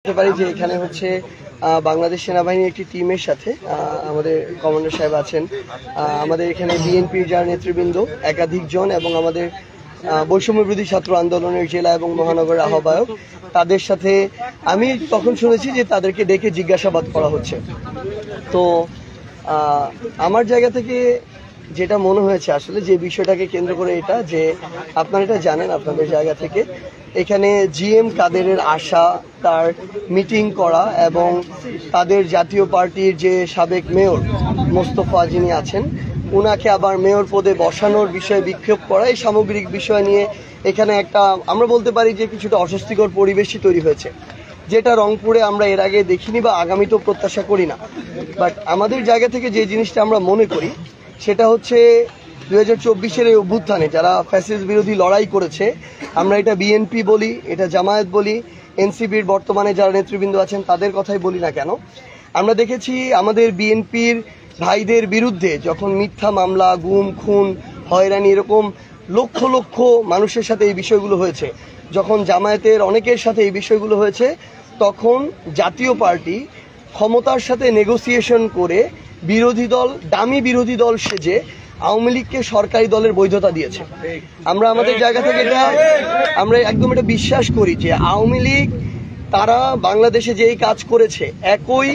বলতে পারি যে এখানে হচ্ছে বাংলাদেশ সেনাবাহিনীর একটি টিমের সাথে আমাদের কমান্ডার সাহেব আছেন, আমাদের এখানে বিএনপির যারা নেতৃবৃন্দ একাধিক জন এবং আমাদের বৈষম্য বিরোধী ছাত্র আন্দোলনের জেলা এবং মহানগরের আহ্বায়ক, তাদের সাথে আমি তখন শুনেছি যে তাদেরকে ডেকে জিজ্ঞাসাবাদ করা হচ্ছে। তো আমার জায়গা থেকে যেটা মনে হয়েছে আসলে যে বিষয়টাকে কেন্দ্র করে এটা যে আপনারা এটা জানেন আপনাদের জায়গা থেকে এখানে জিএম কাদেরের আশা, তার মিটিং করা এবং তাদের জাতীয় পার্টির যে সাবেক মেয়র মোস্তফা যিনি আছেন উনাকে আবার মেয়র পদে বসানোর বিষয়ে বিক্ষোভ করা, এই সামগ্রিক বিষয় নিয়ে এখানে একটা আমরা বলতে পারি যে কিছুটা অস্বস্তিকর পরিবেশই তৈরি হয়েছে, যেটা রংপুরে আমরা এর আগে দেখিনি বা আগামীতেও প্রত্যাশা করি না। বাট আমাদের জায়গা থেকে যে জিনিসটা আমরা মনে করি সেটা হচ্ছে 2024-এর এই অভ্যুত্থানে যারা ফ্যাসিস্ট বিরোধী লড়াই করেছে, আমরা এটা বিএনপি বলি, এটা জামায়াত বলি, এনসিপির বর্তমানে যারা নেতৃবৃন্দ আছেন তাদের কথাই বলি না কেন, আমরা দেখেছি আমাদের বিএনপির ভাইদের বিরুদ্ধে যখন মিথ্যা মামলা, গুম, খুন, হয়রানি এরকম লক্ষ লক্ষ মানুষের সাথে এই বিষয়গুলো হয়েছে, যখন জামায়াতের অনেকের সাথে এই বিষয়গুলো হয়েছে, তখন জাতীয় পার্টি ক্ষমতার সাথে নেগোসিয়েশন করে বিরোধী দল, দামি বিরোধী দল সেজে আওয়ামী লীগকে সরকারি দলের বৈধতা দিয়েছে। আমরা আমাদের জায়গা থেকে আমরা একদম এটা বিশ্বাস করি যে আওয়ামী লীগ তারা বাংলাদেশে যেই কাজ করেছে একই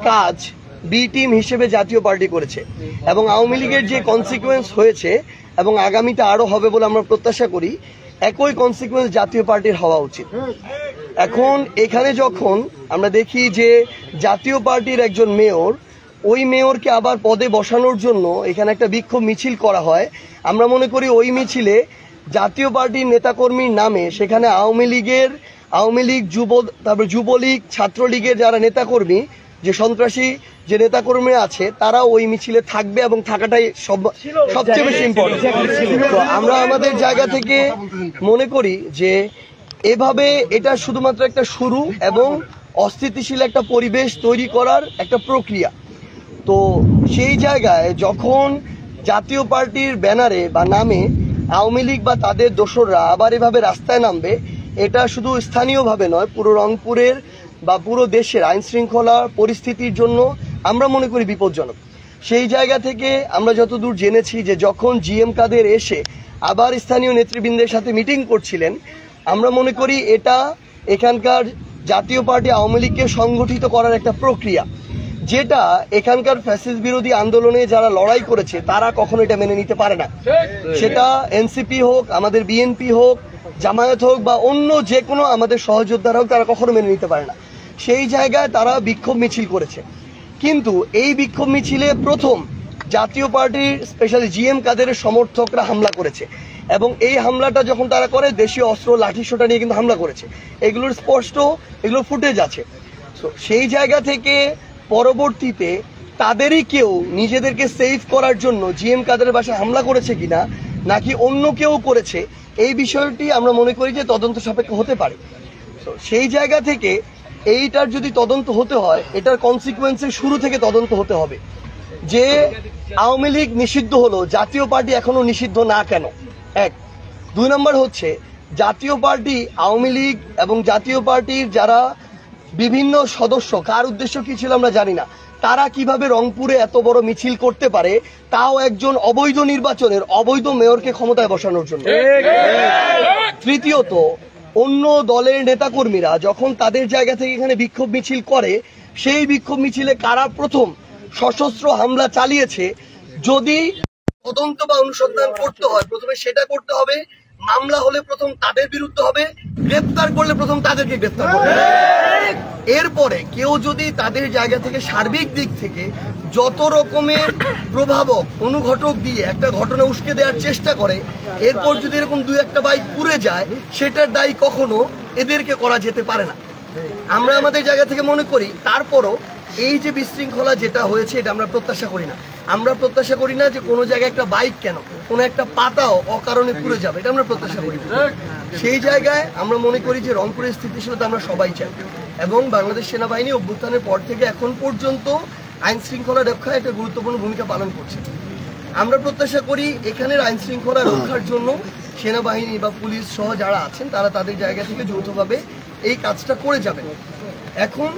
কাজ বি টিম হিসেবে জাতীয় পার্টি করেছে এবং আওয়ামী লীগের যে কনসিকুয়েন্স হয়েছে এবং আগামীতে আরো হবে বলে আমরা প্রত্যাশা করি, একই কনসিকুয়েন্স জাতীয় পার্টির হওয়া উচিত। এখন এখানে যখন আমরা দেখি যে জাতীয় পার্টির একজন মেয়র, ওই মেয়রকে আবার পদে বসানোর জন্য এখানে একটা বিক্ষোভ মিছিল করা হয়, আমরা মনে করি ওই মিছিলে জাতীয় পার্টির নেতাকর্মীর নামে সেখানে আওয়ামী লীগ যুবলীগ, ছাত্রলীগের যারা নেতাকর্মী, যে সন্ত্রাসী যে নেতাকর্মীরা আছে তারা ওই মিছিলে থাকবে এবং থাকাটাই সবচেয়ে বেশি ইম্পর্টেন্ট। তো আমরা আমাদের জায়গা থেকে মনে করি যে এভাবে এটা শুধুমাত্র একটা শুরু এবং অস্থিতিশীল একটা পরিবেশ তৈরি করার একটা প্রক্রিয়া। তো সেই জায়গায় যখন জাতীয় পার্টির ব্যানারে বা নামে আওয়ামী লীগ বা তাদের দোসররা আবার এভাবে রাস্তায় নামবে, এটা শুধু স্থানীয়ভাবে নয়, পুরো রংপুরের বা পুরো দেশের আইন শৃঙ্খলা পরিস্থিতির জন্য আমরা মনে করি বিপজ্জনক। সেই জায়গা থেকে আমরা যতদূর জেনেছি যে যখন জিএম কাদের এসে আবার স্থানীয় নেতৃবৃন্দের সাথে মিটিং করছিলেন, আমরা মনে করি এটা এখানকার জাতীয় পার্টি আওয়ামী লীগকে সংগঠিত করার একটা প্রক্রিয়া, যেটা এখানকার ফ্যাসিস্ট বিরোধী আন্দোলনে যারা লড়াই করেছে তারা কখনো এটা মেনে নিতে পারে না। সেটা এনসিপি হোক, আমাদের বিএনপি হোক, জামায়াত হোক বা অন্য যে কোনো আমাদের সহযোদ্ধারা হোক, তারা কখনো মেনে নিতে পারে না। সেই জায়গায় তারা বিক্ষোভ মিছিল করেছে, কিন্তু এই বিক্ষোভ মিছিলে প্রথম জাতীয় পার্টির স্পেশালি জিএম কাদেরের সমর্থকরা হামলা করেছে এবং এই হামলাটা যখন তারা করে দেশীয় অস্ত্র লাঠিসোঁটা নিয়ে কিন্তু হামলা করেছে, এগুলোর স্পষ্ট এগুলোর ফুটেজ আছে। সেই জায়গা থেকে পরবর্তীতে তাদেরই কেউ নিজেদেরকে সেভ করার জন্য জিএম কাদের বাসায় হামলা করেছে কিনা নাকি অন্য কেউ করেছে, এই বিষয়টি আমরা মনে করি যে তদন্ত সাপেক্ষ হতে পারে। সেই জায়গা থেকে এইটার যদি তদন্ত হতে হয়, এটার কনসিকুয়েন্সের শুরু থেকে তদন্ত হতে হবে যে আওয়ামী লীগ নিষিদ্ধ হলো, জাতীয় পার্টি এখনো নিষিদ্ধ না কেন, এক। 2 নম্বর হচ্ছে জাতীয় পার্টি, আওয়ামী লীগ এবং জাতীয় পার্টির যারা বিভিন্ন সদস্য, কার উদ্দেশ্য কি ছিল আমরা জানি না, তারা কিভাবে রংপুরে এত বড় মিছিল করতে পারে, তাও একজন অবৈধ নির্বাচনের অবৈধ মেয়রকে ক্ষমতায় বসানোর জন্য। তৃতীয়ত, অন্য দলের নেতাকর্মীরা যখন তাদের জায়গা থেকে এখানে বিক্ষোভ মিছিল করে, সেই বিক্ষোভ মিছিলে কারা প্রথম সশস্ত্র হামলা চালিয়েছে, যদি তদন্ত বা অনুসন্ধান করতে হয় প্রথমে সেটা করতে হবে, মামলা হলে প্রথম তাদের বিরুদ্ধে হবে, গ্রেফতার করলে প্রথম তাদেরকে গ্রেফতার করতে হবে। এরপরে কেউ যদি তাদের জায়গা থেকে সার্বিক দিক থেকে যত রকমের প্রভাবক অনুঘটক দিয়ে একটা ঘটনা উস্কে দেওয়ার চেষ্টা করে, এরপর যদি এরকম 2-1টা বাইক পুড়ে যায়, সেটার দায়ী কখনো এদেরকে করা যেতে পারে না। আমরা আমাদের জায়গা থেকে মনে করি তারপরও এই যে বিশৃঙ্খলা যেটা হয়েছে এটা আমরা প্রত্যাশা করি না। আমরা প্রত্যাশা করি না যে কোনো জায়গায় একটা বাইক কেন, কোনো একটা পাতাও অকারণে পুড়ে যাবে, এটা আমরা প্রত্যাশা করি না। সেই জায়গায় আমরা মনে করি যে রংপুরের স্থিতিশীলতা আমরা সবাই চাই এবং বাংলাদেশ সেনাবাহিনী অভ্যুত্থানের পর থেকে এখন পর্যন্ত আইন শৃঙ্খলা রক্ষায় একটা গুরুত্বপূর্ণ ভূমিকা পালন করছে। আমরা প্রত্যাশা করি এখানের আইন শৃঙ্খলা রক্ষার জন্য সেনাবাহিনী বা পুলিশ সহ যারা আছেন তারা তাদের জায়গা থেকে যৌথভাবে এই কাজটা করে যাবেন। এখন